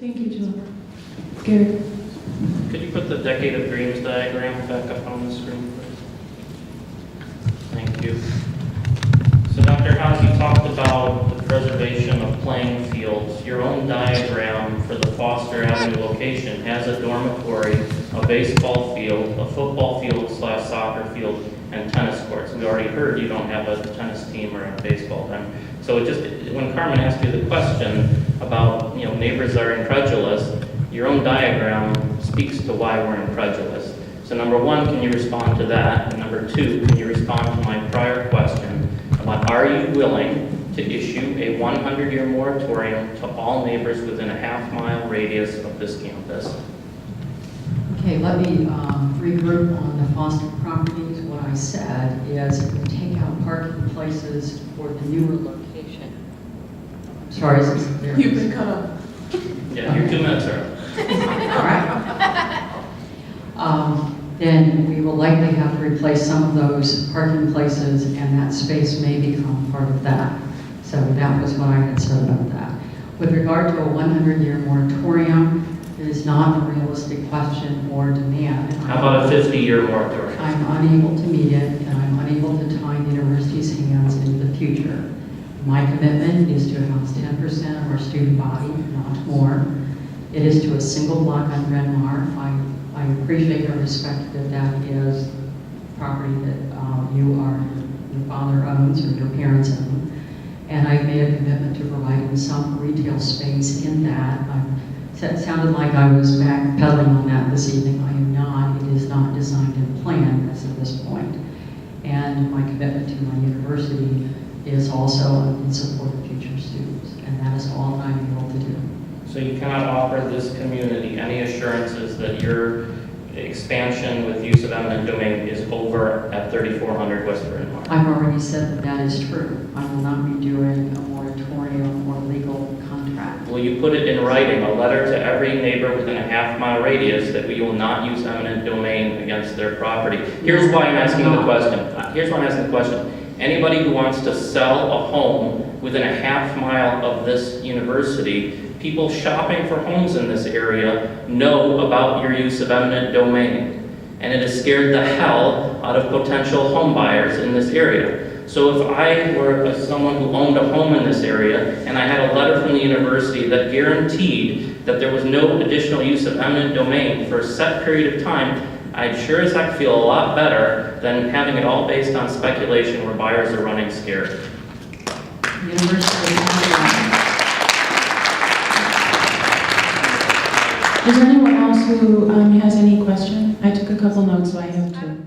Thank you, Jill. Garrick. Could you put the Decade of Dreams diagram back up on the screen, please? Thank you. So Dr. Hahs, you talked about the preservation of playing fields. Your own diagram for the Foster Avenue location has a dormitory, a baseball field, a football field / soccer field, and tennis courts. We already heard you don't have a tennis team or a baseball team. So it just, when Carmen asked you the question about, neighbors are incredulous, your own diagram speaks to why we're incredulous. So number one, can you respond to that? And number two, can you respond to my prior question about, are you willing to issue a 100-year moratorium to all neighbors within a half-mile radius of this campus? Okay, let me regroup on the Foster properties. What I said is if we take out parking places for the newer location. Sorry, is this there? You've been cut off. Yeah, you're 2 minutes early. All right. Then we will likely have to replace some of those parking places, and that space may become part of that. So that was what I had said about that. With regard to a 100-year moratorium, it is not a realistic question or demand. How about a 50-year moratorium? I'm unable to meet it, and I'm unable to tie the university's hands into the future. My commitment is to house 10% of our student body, not more. It is to a single block on Bryn Mawr. I appreciate and respect that that is property that your father owns or your parents own. And I've made a commitment to providing some retail space in that. It sounded like I was backpedaling on that this evening. I am not. It is not designed and planned as of this point. And my commitment to my university is also in support of future students. And that is all that I'm able to do. So you cannot offer this community any assurances that your expansion with use of eminent domain is over at 3400 West Bryn Mawr? I've already said that that is true. I will not be doing a moratorium or legal contract. Will you put it in writing, a letter to every neighbor within a half-mile radius that we will not use eminent domain against their property? Here's why I'm asking the question. Anybody who wants to sell a home within a half-mile of this university, people shopping for homes in this area know about your use of eminent domain. And it has scared the hell out of potential home buyers in this area. So if I were someone who owned a home in this area and I had a letter from the university that guaranteed that there was no additional use of eminent domain for a set period of time, I'd sure as heck feel a lot better than having it all based on speculation where buyers are running scared. Is there anyone else who has any question? I took a couple notes, so I have two.